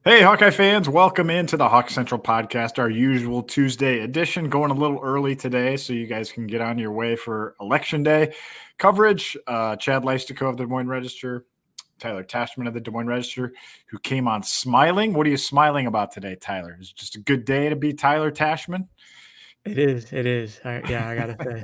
Hey, Hawkeye fans, welcome into the Hawk Central podcast, our usual Tuesday edition. Going a little early today so you guys can get on your way for Election Day coverage. Chad Leistikow of the Des Moines Register, Tyler Tachman of the Des Moines Register, who came on smiling. What are you smiling about today, Tyler? Is it just a good day to be Tyler Tachman? It is. It is. I gotta say.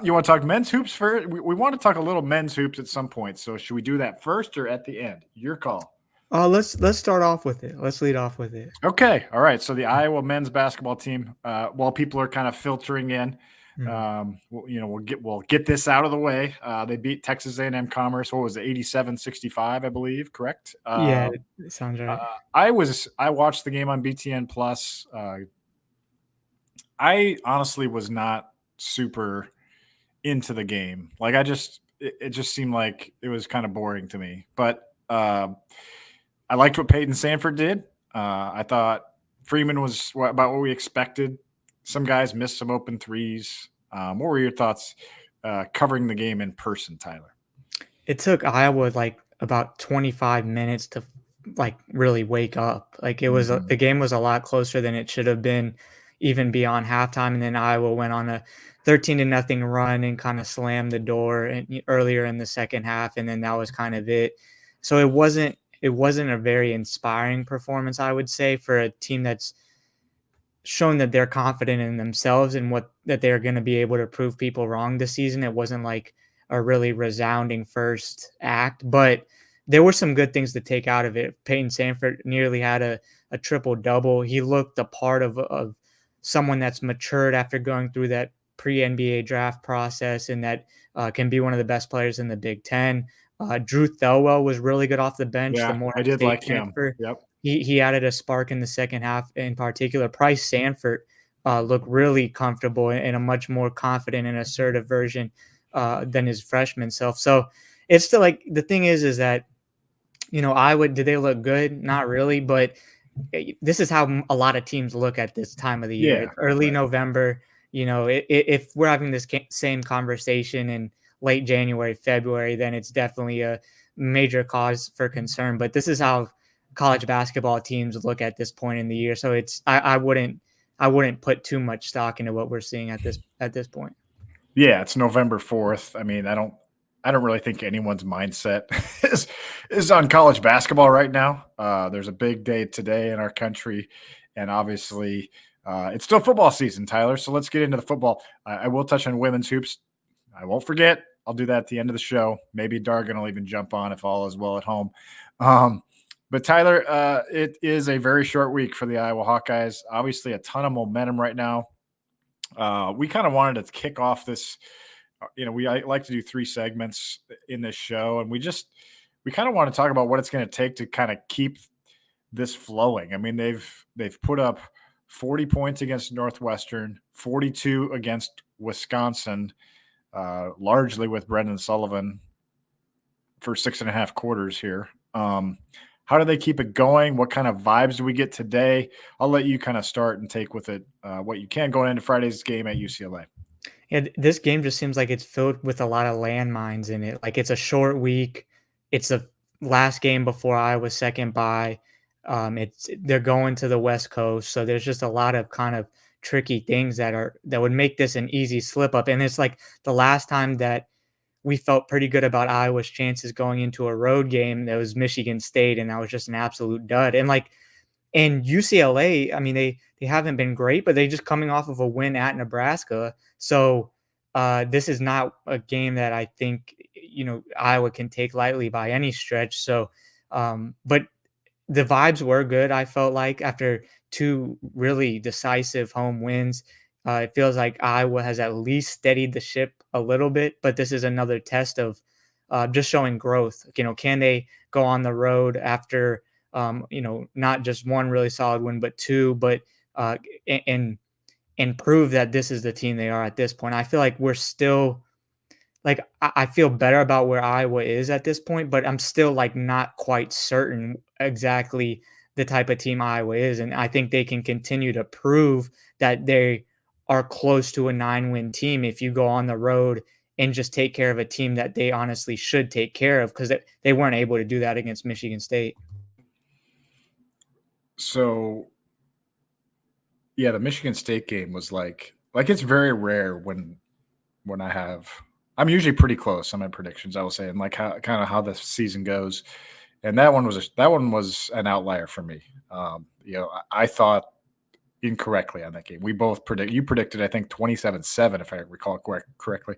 You want to talk men's hoops first? We want to talk a little men's hoops at some point. So should we do that first or at the end? Your call. Let's start off with it. Let's lead off with it. Okay. All right. So the Iowa men's basketball team, while people are kind of filtering in, Mhm. we'll get this out of the way. They beat Texas A&M Commerce. What was it? 87-65, I believe. Correct. Yeah, it sounds right. I watched the game on BTN Plus. I honestly was not super into the game. Like it just seemed like it was kind of boring to me. But I liked what Peyton Sanford did. I thought Freeman was about what we expected. Some guys missed some open threes. What were your thoughts covering the game in person, Tyler? It took Iowa like about 25 minutes to like really wake up. Like Mm-hmm. the game was a lot closer than it should have been, even beyond halftime. And then Iowa went on a 13 to nothing run and kind of slammed the door earlier in the second half, and then that was kind of it. So it wasn't a very inspiring performance, I would say, for a team that's shown that they're confident in themselves and what that they're going to be able to prove people wrong this season. It wasn't like a really resounding first act, but there were some good things to take out of it. Peyton Sanford nearly had a triple double. He looked the part of someone that's matured after going through that pre NBA draft process, and that can be one of the best players in the Big Ten. Drew Thelwell was really good off the bench, the Yeah, Morehead I did State like him. transfer. Yep. He added a spark in the second half. In particular, Price Sanford looked really comfortable and a much more confident and assertive version than his freshman self. So it's still like the thing is that Iowa, did they look good? Not really, but this is how a lot of teams look at this time of the year. Yeah. It's early Right. November. If we're having this same conversation in late January, February, then it's definitely a major cause for concern. But this is how college basketball teams look at this point in the year. So I wouldn't put too much stock into what we're seeing at this point. Yeah, it's November 4th. I mean, I don't really think anyone's mindset is on college basketball right now. There's a big day today in our country, and obviously, it's still football season, Tyler. So let's get into the football. I will touch on women's hoops. I won't forget. I'll do that at the end of the show. Maybe Dargan will even jump on if all is well at home. Um, but Tyler, it is a very short week for the Iowa Hawkeyes. Obviously, a ton of momentum right now. We kind of wanted to kick off this. I like to do 3 segments in this show, and we kind of want to talk about what it's going to take to kind of keep this flowing. I mean, they've put up 40 points against Northwestern, 42 against Wisconsin, largely with Brendan Sullivan for 6.5 quarters here. How do they keep it going? What kind of vibes do we get today? I'll let you kind of start and take with it what you can going into Friday's game at UCLA. Yeah, this game just seems like it's filled with a lot of landmines in it. Like it's a short week. It's the last game before Iowa's second bye. They're going to the West Coast, so there's just a lot of kind of tricky things that would make this an easy slip up. And it's like the last time that we felt pretty good about Iowa's chances going into a road game, that was Michigan State, and that was just an absolute dud. And UCLA, I mean, they haven't been great, but they just coming off of a win at Nebraska. So this is not a game that I think Iowa can take lightly by any stretch. So, but the vibes were good. I felt like after two really decisive home wins, it feels like Iowa has at least steadied the ship a little bit. But this is another test of just showing growth. Can they go on the road after not just one really solid win, but two, but uh, and and prove that this is the team they are at this point. I feel like we're still like I feel better about where Iowa is at this point, but I'm still like not quite certain exactly the type of team Iowa is, and I think they can continue to prove that they are close to a 9-win team if you go on the road and just take care of a team that they honestly should take care of, because they weren't able to do that against Michigan State. So, yeah, the Michigan State game was like it's very rare when I'm usually pretty close on my predictions, I will say, and like how the season goes. And that one was an outlier for me. I thought incorrectly on that game. We both you predicted, I think, 27-7, if I recall correctly.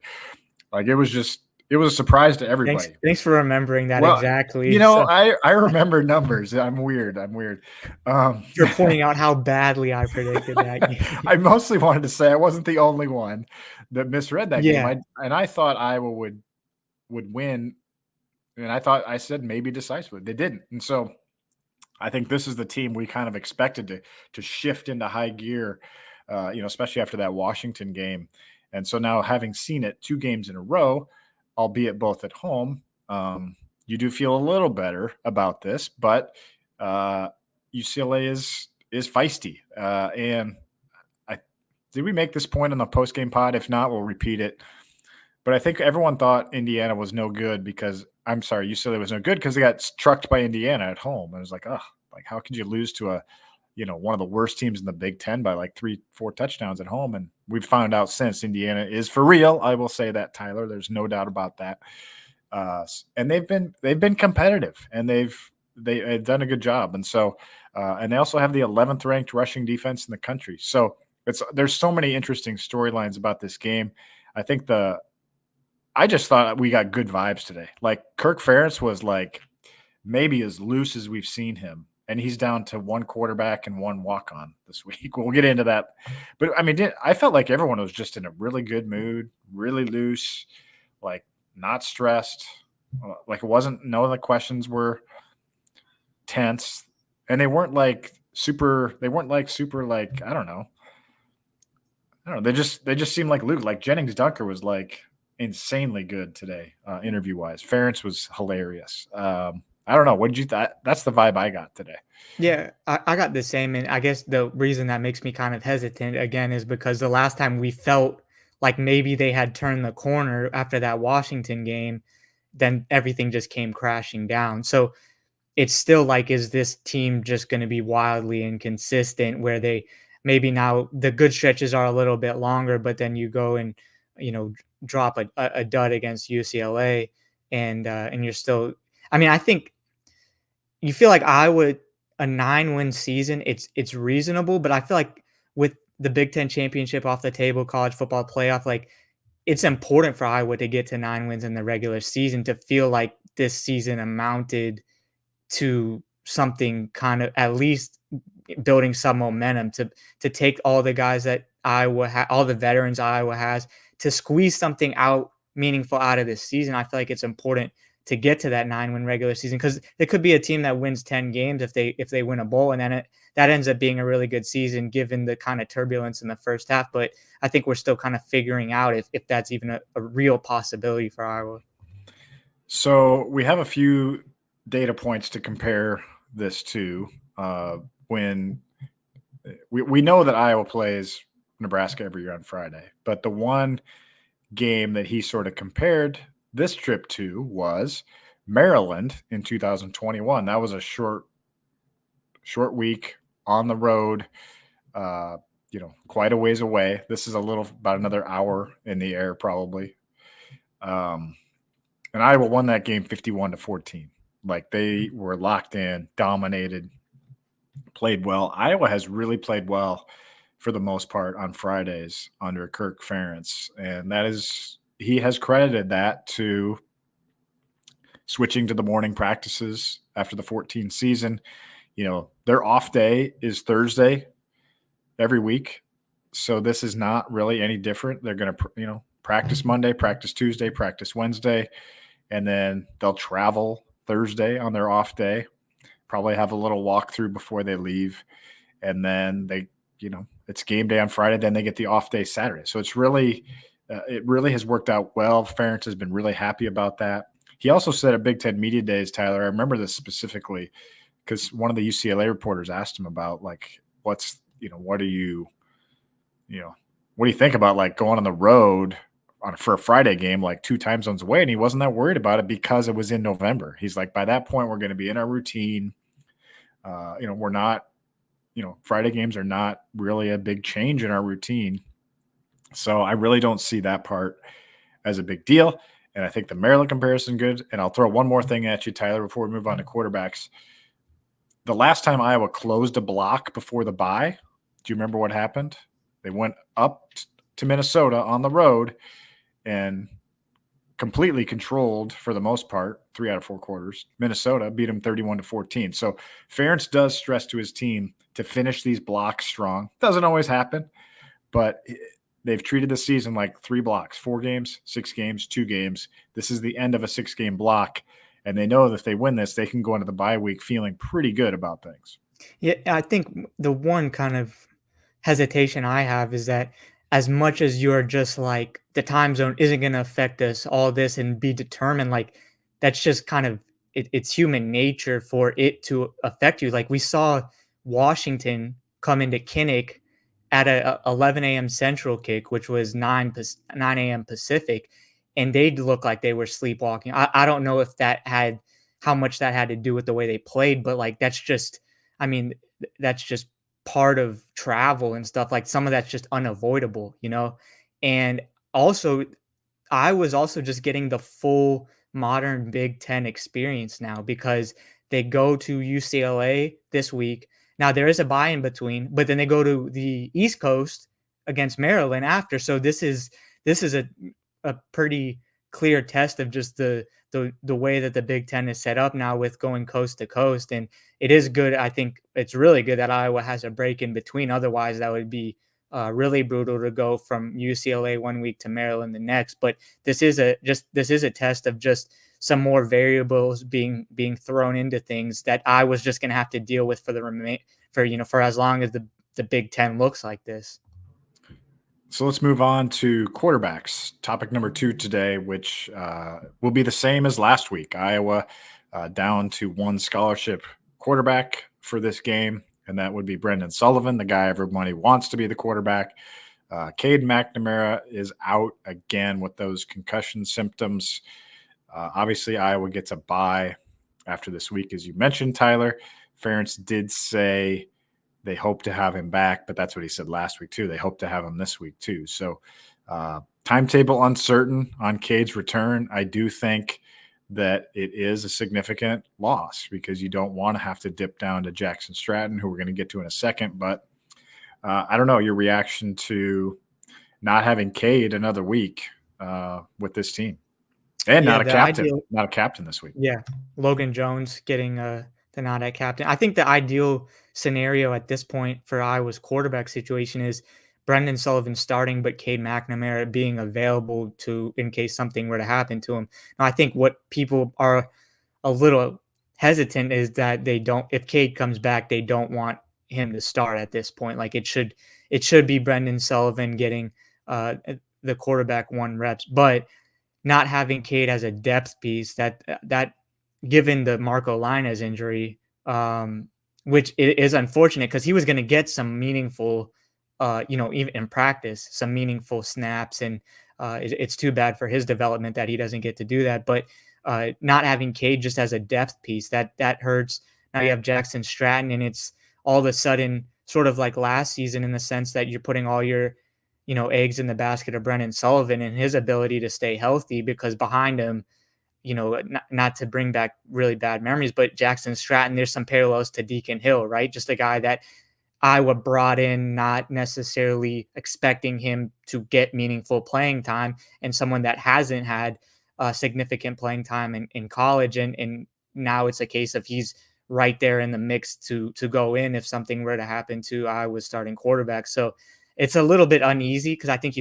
Like it was a surprise to everybody. Thanks for remembering that. Well, exactly. I remember numbers. I'm weird. You're pointing out how badly I predicted that game. I mostly wanted to say I wasn't the only one that misread that game. I thought Iowa would win, and I said maybe decisively. They didn't, and so I think this is the team we kind of expected to shift into high gear, especially after that Washington game. And so now, having seen it 2 games in a row, albeit both at home, you do feel a little better about this. But UCLA is feisty, and did we make this point on the post-game pod? If not, we'll repeat it. But I think everyone thought Indiana was no good UCLA was no good because they got trucked by Indiana at home. And it was like, how could you lose to one of the worst teams in the Big Ten by like 3-4 touchdowns at home? And we've found out since Indiana is for real. I will say that, Tyler. There's no doubt about that. And they've been competitive, and they've done a good job. And so, and they also have the 11th ranked rushing defense in the country. So there's so many interesting storylines about this game. I just thought we got good vibes today. Like Kirk Ferentz was like maybe as loose as we've seen him, and he's down to 1 quarterback and 1 walk-on this week. We'll get into that. But I mean, I felt like everyone was just in a really good mood, really loose, like not stressed. Like none of the questions were tense, and they weren't super like, I don't know. They just seemed like Luke. Like Jennings Dunker was like insanely good today, interview wise. Ferentz was hilarious. I don't know. What did you thought? That's the vibe I got today. Yeah, I got the same. And I guess the reason that makes me kind of hesitant again is because the last time we felt like maybe they had turned the corner after that Washington game, then everything just came crashing down. So it's still like, is this team just going to be wildly inconsistent where they maybe now the good stretches are a little bit longer, but then you go and, drop a dud against UCLA and you're still, I mean, I think you feel like a 9-win season, it's reasonable, but I feel like with the Big Ten championship off the table, college football playoff, like it's important for Iowa to get to 9 wins in the regular season to feel like this season amounted to something, kind of at least building some momentum to take all the guys that Iowa all the veterans Iowa has, to squeeze something meaningful out of this season. I feel like it's important to get to that 9-win regular season, because there could be a team that wins 10 games if they win a bowl, and then that ends up being a really good season given the kind of turbulence in the first half. But I think we're still kind of figuring out if that's even a real possibility for Iowa. So we have a few data points to compare this to. When we know that Iowa plays Nebraska every year on Friday, but the one game that he sort of compared this trip to was Maryland in 2021. That was a short week on the road, quite a ways away. This is about another hour in the air probably. And Iowa won that game 51-14. Like they were locked in, dominated, played well. Iowa has really played well for the most part on Fridays under Kirk Ferentz. And he has credited that to switching to the morning practices after the 14 season. Their off day is Thursday every week. So this is not really any different. They're going to, practice Monday, practice Tuesday, practice Wednesday, and then they'll travel Thursday on their off day, probably have a little walkthrough before they leave. And then they, it's game day on Friday. Then they get the off day Saturday. So it's really, it really has worked out well. Ferentz has been really happy about that. He also said at Big Ten Media Days, Tyler, I remember this specifically because one of the UCLA reporters asked him about like, what do you think about like going on the road for a Friday game, like 2 time zones away, and he wasn't that worried about it because it was in November. He's like, by that point, we're going to be in our routine. We're not, Friday games are not really a big change in our routine. So I really don't see that part as a big deal. And I think the Maryland comparison good. And I'll throw one more thing at you, Tyler, before we move on to quarterbacks. The last time Iowa closed a block before the bye, do you remember what happened? They went up to Minnesota on the road and completely controlled, for the most part, 3 out of 4 quarters. Minnesota beat them 31-14. So Ferentz does stress to his team to finish these blocks strong. Doesn't always happen, but they've treated the season like 3 blocks, 4 games, 6 games, 2 games. This is the end of a 6-game block, and they know that if they win this, they can go into the bye week feeling pretty good about things. Yeah, I think the one kind of hesitation I have is that as much as you're just like the time zone isn't going to affect us, all this and be determined, like that's just kind of it's human nature for it to affect you. Like we saw Washington come into Kinnick at a 11 a.m. Central kick, which was 9 a.m. Pacific, and they looked like they were sleepwalking. I don't know if that had how much that had to do with the way they played, but like that's just, I mean, that's just part of travel and stuff. Like some of that's just unavoidable, And also, I was also just getting the full modern Big Ten experience now because they go to UCLA this week. Now there is a bye in between, but then they go to the East Coast against Maryland after. So this is a pretty clear test of just the way that the Big Ten is set up now with going coast to coast. And it is good. I think it's really good that Iowa has a break in between. Otherwise, that would be really brutal to go from UCLA one week to Maryland the next. But this is a test of just some more variables being thrown into things that I was just going to have to deal with for as long as the Big Ten looks like this. So let's move on to quarterbacks. Topic number 2 today, which will be the same as last week. Iowa down to 1 scholarship quarterback for this game, and that would be Brendan Sullivan, the guy everybody wants to be the quarterback. Cade McNamara is out again with those concussion symptoms. Obviously, Iowa gets a bye after this week, as you mentioned, Tyler. Ferentz did say they hope to have him back, but that's what he said last week too. They hope to have him this week too. So timetable uncertain on Cade's return. I do think that it is a significant loss because you don't want to have to dip down to Jackson Stratton, who we're going to get to in a second. But I don't know your reaction to not having Cade another week with this team, and not a captain this week. Yeah, Logan Jones getting the nod at captain. I think the ideal scenario at this point for Iowa's quarterback situation is Brendan Sullivan starting, but Cade McNamara being available in case something were to happen to him. Now, I think what people are a little hesitant is that if Cade comes back, they don't want him to start at this point. Like it should be Brendan Sullivan getting the quarterback 1 reps, but not having Cade as a depth piece that given the Marco Linus injury, which is unfortunate because he was going to get some meaningful, even in practice, some meaningful snaps. And it's too bad for his development that he doesn't get to do that. But not having Cade just as a depth piece, that hurts. Now you have Jackson Stratton, and it's all of a sudden sort of like last season in the sense that you're putting all your, eggs in the basket of Brendan Sullivan and his ability to stay healthy because behind him, not to bring back really bad memories, but Jackson Stratton, there's some parallels to Deacon Hill, right? Just a guy that Iowa brought in, not necessarily expecting him to get meaningful playing time, and someone that hasn't had significant playing time in college. And now it's a case of he's right there in the mix to go in if something were to happen to Iowa's starting quarterback. So it's a little bit uneasy because I think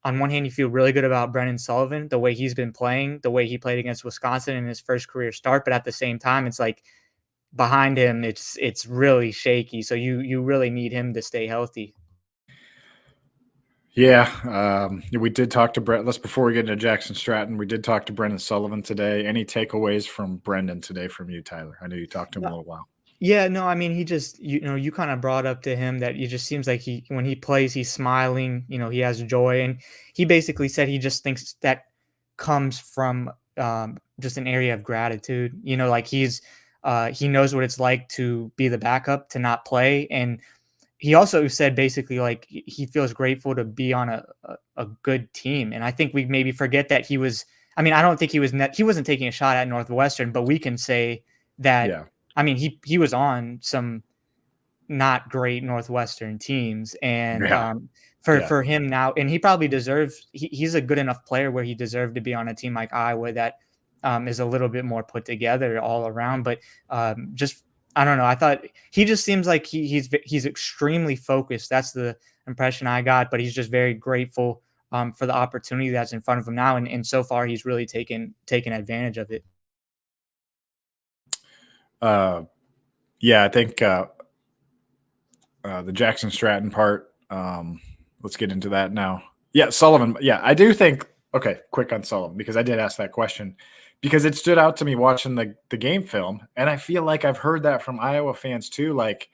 on one hand, you feel really good about Brendan Sullivan, the way he's been playing, the way he played against Wisconsin in his first career start. But at the same time, it's like behind him, it's really shaky. So you really need him to stay healthy. Yeah, we did talk to Brett. Before we get into Jackson Stratton, we did talk to Brendan Sullivan today. Any takeaways from Brendan today from you, Tyler? I know you talked to him a little while. Yeah, no, I mean, he just, you kind of brought up to him that it just seems like when he plays, he's smiling, he has joy. And he basically said he just thinks that comes from just an area of gratitude. Like he knows what it's like to be the backup, to not play. And he also said basically like he feels grateful to be on a good team. And I think we maybe forget that I mean, I don't think he wasn't taking a shot at Northwestern, but we can say that, Yeah. I mean, he was on some not great Northwestern teams. And Yeah. Yeah. for him now, and he probably deserves, he's a good enough player where he deserved to be on a team like Iowa that is a little bit more put together all around. But just, I don't know. I thought he just seems like he's extremely focused. That's the impression I got. But he's just very grateful for the opportunity that's in front of him now, and so far he's really taken advantage of it. Uh, yeah, I think the Jackson Stratton part. Let's get into that now. Yeah, Sullivan. Yeah, I do think. Okay, quick on Sullivan because I did ask that question because it stood out to me watching the game film, and I feel like I've heard that from Iowa fans too. Like,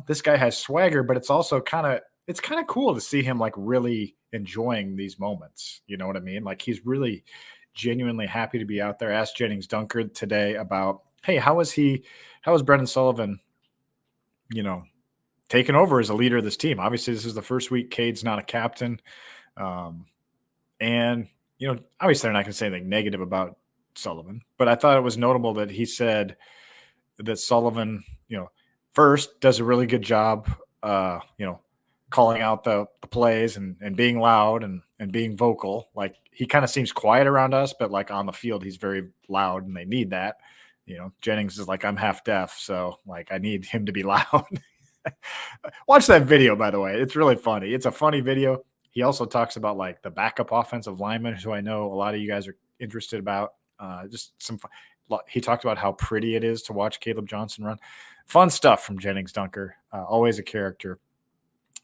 this guy has swagger, but it's kind of cool to see him like really enjoying these moments. You know what I mean? Like he's really genuinely happy to be out there. Asked Jennings Dunker today about, hey, how is Brendan Sullivan, you know, taken over as a leader of this team? Obviously, this is the first week. Cade's not a captain. And, obviously they're not going to say anything negative about Sullivan, but I thought it was notable that he said that Sullivan, first does a really good job, calling out the plays and being loud and being vocal. Like he kind of seems quiet around us, but like on the field, he's very loud and they need that. Jennings is like, I'm half deaf. So like, I need him to be loud. Watch that video, by the way. It's really funny. It's a funny video. He also talks about like the backup offensive lineman, who I know a lot of you guys are interested about. Just some fun. He talked about how pretty it is to watch Caleb Johnson run. Fun stuff from Jennings Dunker. Always a character.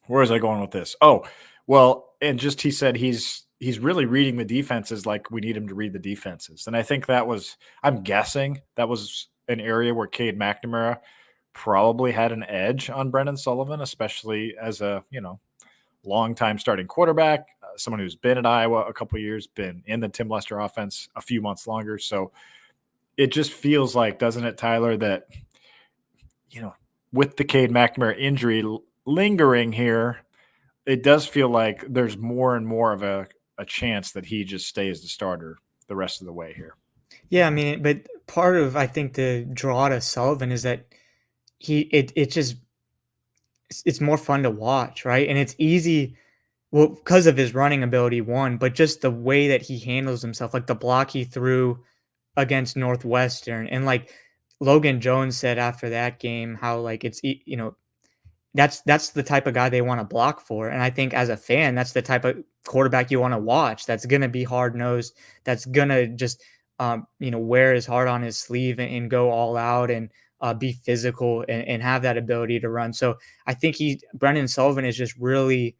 Where was I going with this? Oh, well, and just he said he's really reading the defenses like we need him to read the defenses. And I think I'm guessing that was an area where Cade McNamara probably had an edge on Brendan Sullivan, especially as a, longtime starting quarterback, someone who's been at Iowa a couple of years, been in the Tim Lester offense a few months longer. So it just feels like, doesn't it, Tyler, that, with the Cade McNamara injury lingering here, it does feel like there's more and more of a chance that he just stays the starter the rest of the way here. Yeah, I mean, but part of, I think, the draw to Sullivan is that it's more fun to watch, right? And it's easy, well, because of his running ability, one, but just the way that he handles himself, like the block he threw against Northwestern. And like Logan Jones said after that game, how like that's the type of guy they want to block for. And I think as a fan, that's the type of quarterback you want to watch. That's going to be hard nosed. That's going to just, wear his heart on his sleeve and go all out and be physical and have that ability to run. So I think Brendan Sullivan is just really,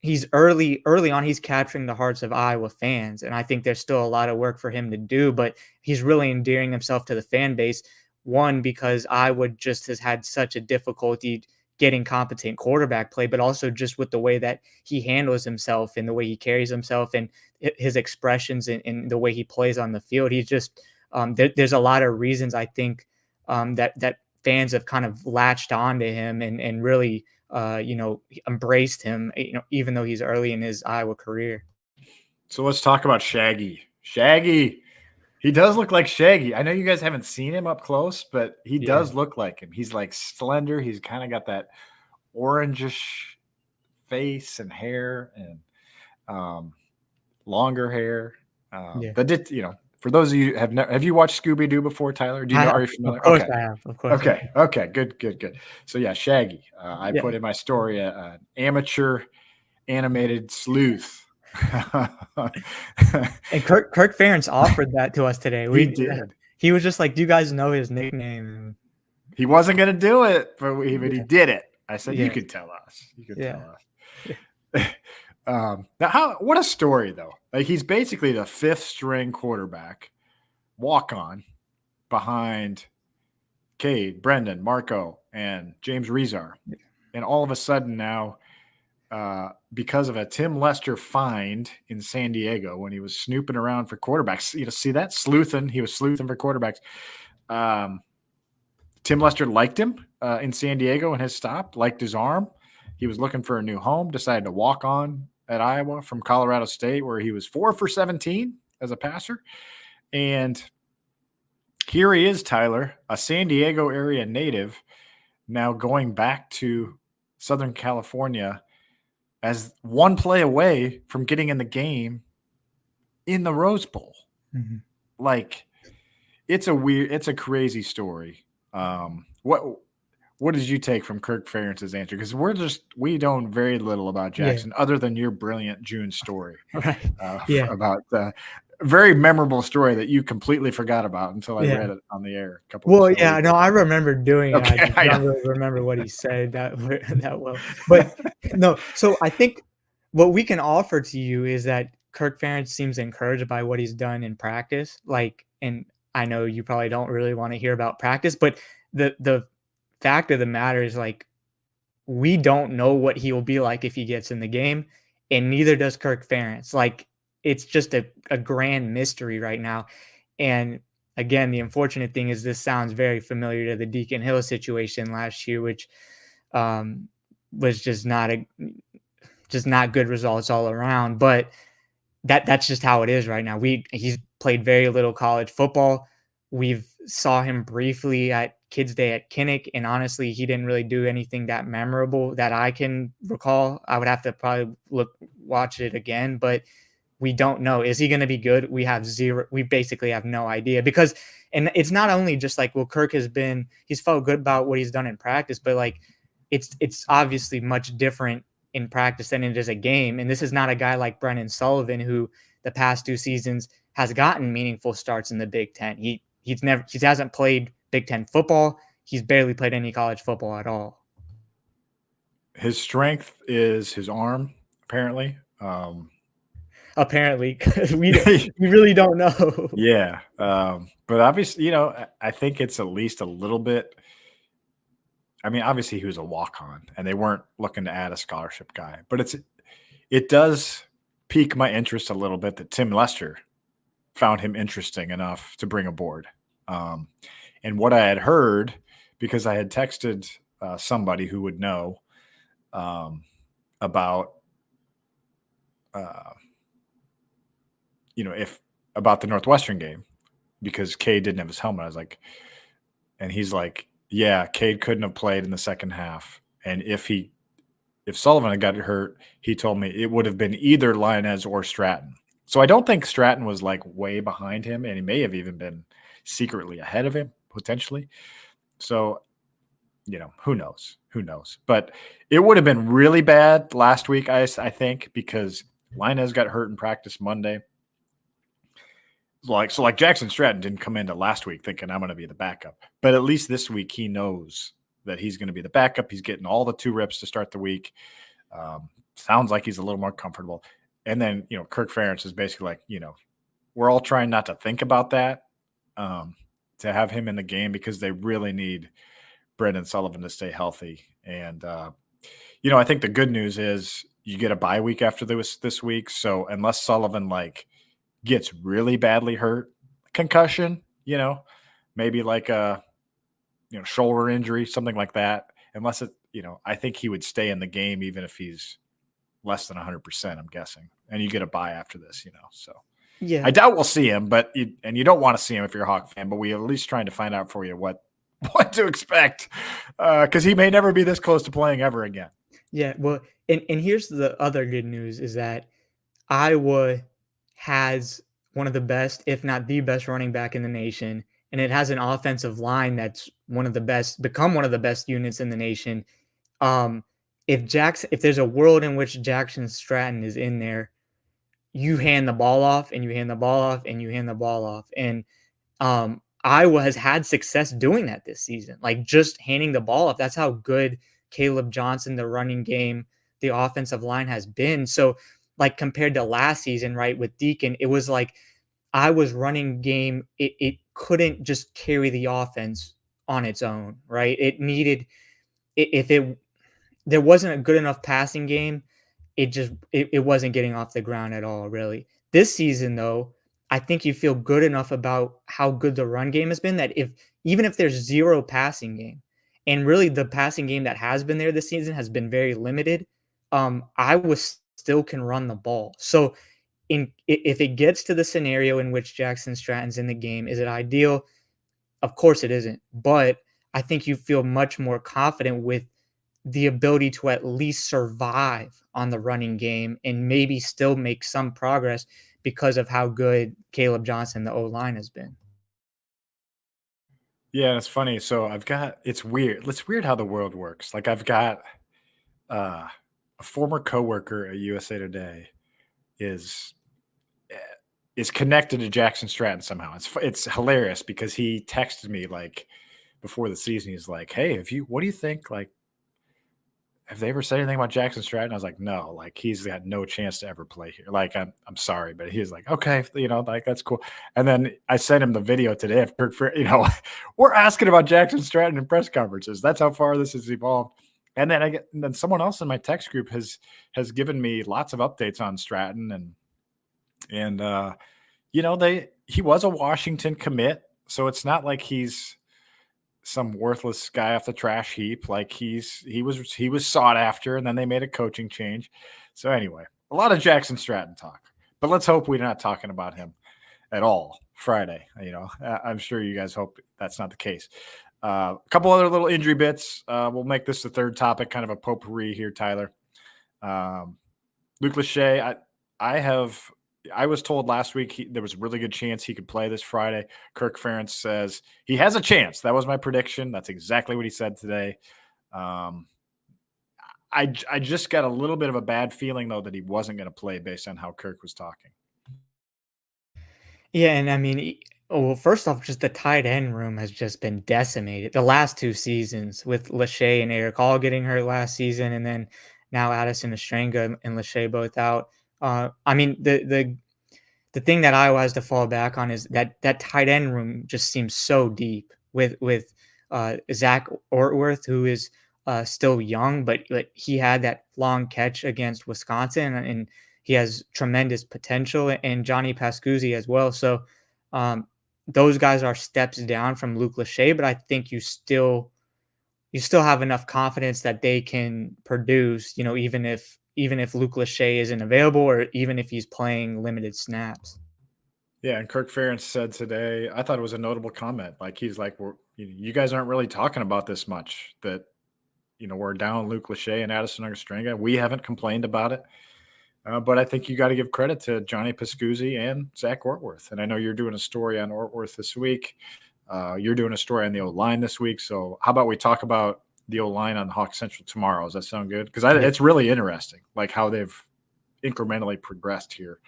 he's early on, he's capturing the hearts of Iowa fans. And I think there's still a lot of work for him to do, but he's really endearing himself to the fan base. One, because Iowa just has had such a difficulty getting competent quarterback play, but also just with the way that he handles himself and the way he carries himself and his expressions and the way he plays on the field. He's just, there's a lot of reasons I think that fans have kind of latched on to him and really, embraced him, even though he's early in his Iowa career. So let's talk about Shaggy. Shaggy. He does look like Shaggy. I know you guys haven't seen him up close, but he does look like him. He's like slender. He's kind of got that orangish face and hair and longer hair. For those of you have you watched Scooby-Doo before, Tyler? Do you know? Are you familiar? Of course I have. Of course. Okay. Okay. Good. So yeah, Shaggy. I put in my story an amateur animated sleuth. And Kirk Ferentz offered that to us today. He did. He was just like, "Do you guys know his nickname?" He wasn't going to do it, but he did it. I said, "You could tell us. You could tell us." Now, what a story though! Like he's basically the fifth string quarterback, walk on, behind Cade, Brendan, Marco, and James Rezar. And all of a sudden now, because of a Tim Lester find in San Diego when he was snooping around for quarterbacks, see that? Sleuthing. He was sleuthing for quarterbacks. Tim Lester liked him in San Diego and his stop, liked his arm. He was looking for a new home, decided to walk on at Iowa from Colorado State, where he was 4 for 17 as a passer. And here he is, Tyler, a San Diego area native, now going back to Southern California as one play away from getting in the game in the Rose Bowl. Mm-hmm. Like, it's a crazy story. What did you take from Kirk Ferentz's answer? Because we know very little about Jackson other than your brilliant June story. Right. About the very memorable story that you completely forgot about until I read it on the air a couple Well, weeks ago. no, I remember doing it. Okay, I don't really remember what he said that well. But no, so I think what we can offer to you is that Kirk Ferentz seems encouraged by what he's done in practice. And I know you probably don't really want to hear about practice, but the fact of the matter is, we don't know what he will be like if he gets in the game, and neither does Kirk Ferentz. It's just a grand mystery right now. And again, the unfortunate thing is this sounds very familiar to the Deacon Hill situation last year, which was just not good results all around. But that's just how it is right now. He's played very little college football. We've saw him briefly at Kids Day at Kinnick, and honestly, he didn't really do anything that memorable that I can recall. I would have to probably watch it again, but we don't know. Is he going to be good? We basically have no idea, because, and it's not only just Kirk he's felt good about what he's done in practice, but it's obviously much different in practice than it is a game. And this is not a guy like Brennan Sullivan, who the past 2 seasons has gotten meaningful starts in the Big Ten. He hasn't played Big Ten football. He's barely played any college football at all. His strength is his arm, apparently. Apparently, because we really don't know. Yeah. But obviously, I think it's at least a little bit. I mean, obviously he was a walk-on and they weren't looking to add a scholarship guy, but it does pique my interest a little bit that Tim Lester found him interesting enough to bring aboard. And what I had heard, because I had texted somebody who would know about about the Northwestern game, because Cade didn't have his helmet. I was like, and he's like, yeah, Cade couldn't have played in the second half. And if Sullivan had got hurt, he told me it would have been either Linez or Stratton. So I don't think Stratton was way behind him, and he may have even been secretly ahead of him potentially. So, who knows? Who knows? But it would have been really bad last week, I think, because Linez got hurt in practice Monday. Jackson Stratton didn't come into last week thinking I'm going to be the backup, but at least this week he knows that he's going to be the backup. He's getting all the 2 reps to start the week. Sounds like he's a little more comfortable. And then, Kirk Ferentz is basically we're all trying not to think about that, to have him in the game, because they really need Brendan Sullivan to stay healthy. And, I think the good news is you get a bye week after this week. So unless Sullivan gets really badly hurt, concussion, maybe a shoulder injury, something like that, unless I think he would stay in the game even if he's less than 100%, I'm guessing. And you get a bye after this, so yeah, I doubt we'll see him, but you don't want to see him if you're a Hawk fan, but we at least trying to find out for you what to expect, because he may never be this close to playing ever again. Yeah, well, and here's the other good news is that Iowa has one of the best, if not the best, running back in the nation, and it has an offensive line that's become one of the best units in the nation. If there's a world in which Jackson Stratton is in there, you hand the ball off and you hand the ball off and you hand the ball off. And Iowa has had success doing that this season, just handing the ball off. That's how good Caleb Johnson, the running game, the offensive line has been. So compared to last season, right, with Deacon, it was Iowa's running game, it couldn't just carry the offense on its own, right? It needed if it there wasn't a good enough passing game, it wasn't getting off the ground at all, really. This season, though, I think you feel good enough about how good the run game has been that if even if there's zero passing game, and really the passing game that has been there this season has been very limited, I was still can run the ball. So if it gets to the scenario in which Jackson Stratton's in the game, is it ideal? Of course it isn't, but I think you feel much more confident with the ability to at least survive on the running game and maybe still make some progress because of how good Caleb Johnson, the O-line, has been. Yeah, it's funny. So it's weird. It's weird how the world works. Like I've got uh, a former coworker at USA Today is eh, is connected to Jackson Stratton somehow. It's hilarious because he texted me like before the season. He's like, "Hey, what do you think? Like, have they ever said anything about Jackson Stratton?" I was like, "No, like he's got no chance to ever play here. Like, I'm sorry, but he was like, okay, like that's cool." And then I sent him the video today of Kirk Ferentz. We're asking about Jackson Stratton in press conferences. That's how far this has evolved. And then someone else in my text group has given me lots of updates on Stratton and he was a Washington commit, so it's not like he's some worthless guy off the trash heap. Like he was sought after, and then they made a coaching change. So anyway, a lot of Jackson Stratton talk, but let's hope we're not talking about him at all Friday. I'm sure you guys hope that's not the case. A couple other little injury bits. We'll make this the third topic, kind of a potpourri here, Tyler. Luke Lachey, I was told last week there was a really good chance he could play this Friday. Kirk Ferentz says he has a chance. That was my prediction. That's exactly what he said today. I just got a little bit of a bad feeling, though, that he wasn't going to play based on how Kirk was talking. Yeah, and I mean, well, first off, just the tight end room has just been decimated the last 2 seasons with Lachey and Eric all getting hurt last season, and then now Addison Estrenga and Lachey both out. I mean, the thing that Iowa has to fall back on is that tight end room just seems so deep with Zach Ortworth, who is still young, but he had that long catch against Wisconsin, and he has tremendous potential, and Johnny Pascuzzi as well. So those guys are steps down from Luke Lachey, but I think you still have enough confidence that they can produce, even if Luke Lachey isn't available or even if he's playing limited snaps. Yeah, and Kirk Ferentz said today, I thought it was a notable comment. Like he's like, you guys aren't really talking about this much. That we're down Luke Lachey and Addison Estrenga. We haven't complained about it. But I think you got to give credit to Johnny Pascuzzi and Zach Ortworth. And I know you're doing a story on Ortworth this week. You're doing a story on the O-line this week. So how about we talk about the O-line on Hawk Central tomorrow? Does that sound good? Because it's really interesting, like how they've incrementally progressed here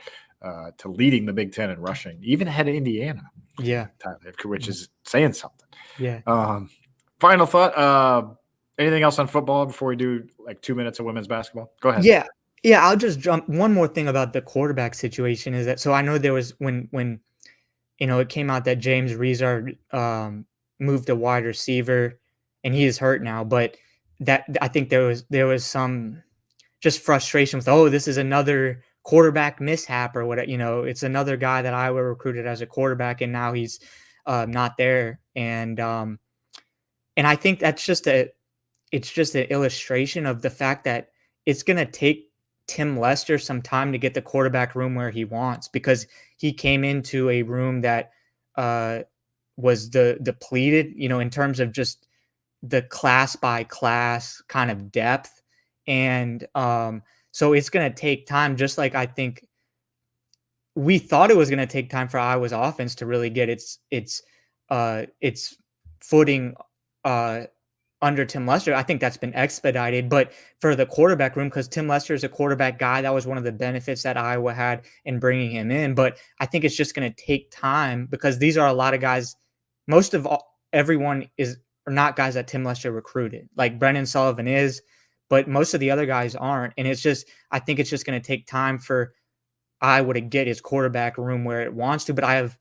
to leading the Big Ten in rushing, even ahead of Indiana. Yeah. Which is saying something. Yeah. Final thought. Anything else on football before we do like 2 minutes of women's basketball? Go ahead. Yeah, I'll just jump. One more thing about the quarterback situation is that, so I know there was when it came out that James Rezard moved to wide receiver, and he is hurt now, but that I think there was some just frustration with, oh, this is another quarterback mishap or what, it's another guy that Iowa recruited as a quarterback, and now he's not there, and I think it's just an illustration of the fact that it's going to take Tim Lester some time to get the quarterback room where he wants, because he came into a room that was depleted, in terms of just the class by class kind of depth. And so it's going to take time, just like I think we thought it was going to take time for Iowa's offense to really get its footing under Tim Lester. I think that's been expedited, but for the quarterback room, because Tim Lester is a quarterback guy, that was one of the benefits that Iowa had in bringing him in. But I think it's just going to take time, because these are a lot of guys. Everyone are not guys that Tim Lester recruited. Like Brennan Sullivan is, but most of the other guys aren't. And I think it's just going to take time for Iowa to get his quarterback room where it wants to. But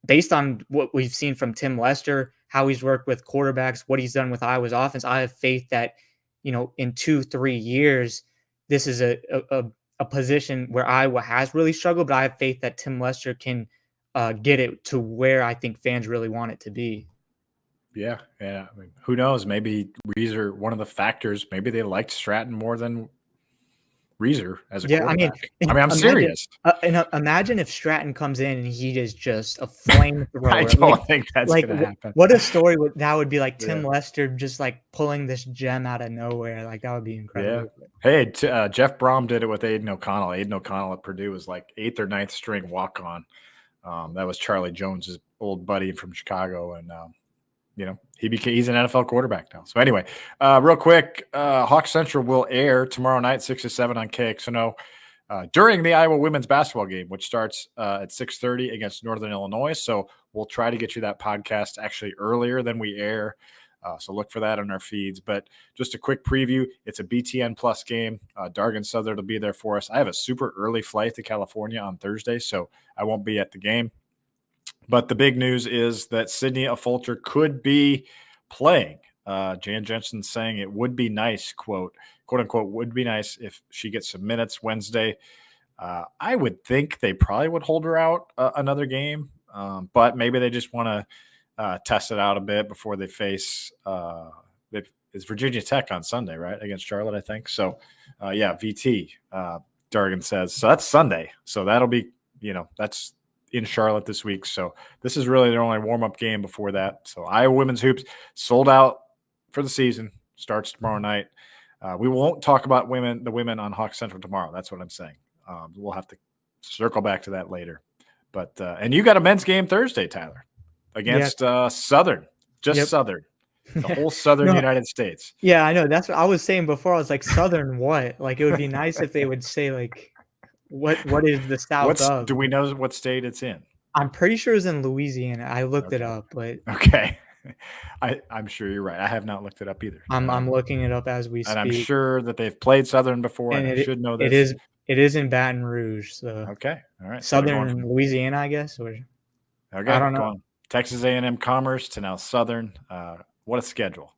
based on what we've seen from Tim Lester, how he's worked with quarterbacks, what he's done with Iowa's offense, I have faith that, in 2-3 years, this is a position where Iowa has really struggled, but I have faith that Tim Lester can get it to where I think fans really want it to be. Yeah. I mean, who knows? Maybe Reeser, one of the factors, maybe they liked Stratton more than Reeser as a Yeah, quarterback. I and mean, I'm serious. imagine if Stratton comes in and he is just a I flamethrower. don't think that's Like going to happen. what a story that would be, like Yeah. Tim Lester just like pulling this gem out of nowhere. Like that would be Yeah. incredible. Hey, Jeff Brom did it with Aiden O'Connell. Aiden O'Connell at Purdue was like 8th or 9th string walk on. That was Charlie Jones's old buddy from Chicago, and he's an NFL quarterback now. So anyway, real quick, Hawk Central will air tomorrow night 6 to 7 on KXNO during the Iowa women's basketball game, which starts at 6:30 against Northern Illinois. So we'll try to get you that podcast actually earlier than we air. So look for that on our feeds. But just a quick preview, it's a BTN Plus game. Dargan Southern will be there for us. I have a super early flight to California on Thursday, so I won't be at the game. But the big news is that Sydney Affolter could be playing. Jan Jensen's saying it would be nice, quote unquote, would be nice if she gets some minutes Wednesday. I would think they probably would hold her out another game, but maybe they just want to test it out a bit before they face it's Virginia Tech on Sunday, right, against Charlotte, I think. So, VT, Dargan says. So that's Sunday. So that'll be, that's in Charlotte this week. So this is really their only warm-up game before that. So Iowa women's hoops sold out for the season. Starts tomorrow night. We won't talk about the women on Hawk Central tomorrow. That's what I'm saying. We'll have to circle back to that later. But and you got a men's game Thursday, Tyler, against Southern, Southern, the whole Southern United States. Yeah, I know. That's what I was saying before. I was like, Southern what? Like it would be nice if they would say like, what is the South of? Do we know what state it's in? I'm pretty sure it's in Louisiana. I looked it up, but okay. I'm sure you're right. I have not looked it up either. I'm looking it up as we speak. And I'm sure that they've played Southern before, and I should know this. It is in Baton Rouge. So okay, all right. Southern Louisiana, I guess. Or okay, I don't know. Texas A&M Commerce to now Southern. What a schedule!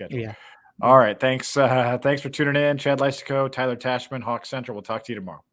Yeah. All right. Thanks for tuning in. Chad Leistikow, Tyler Tachman, Hawk Central. We'll talk to you tomorrow.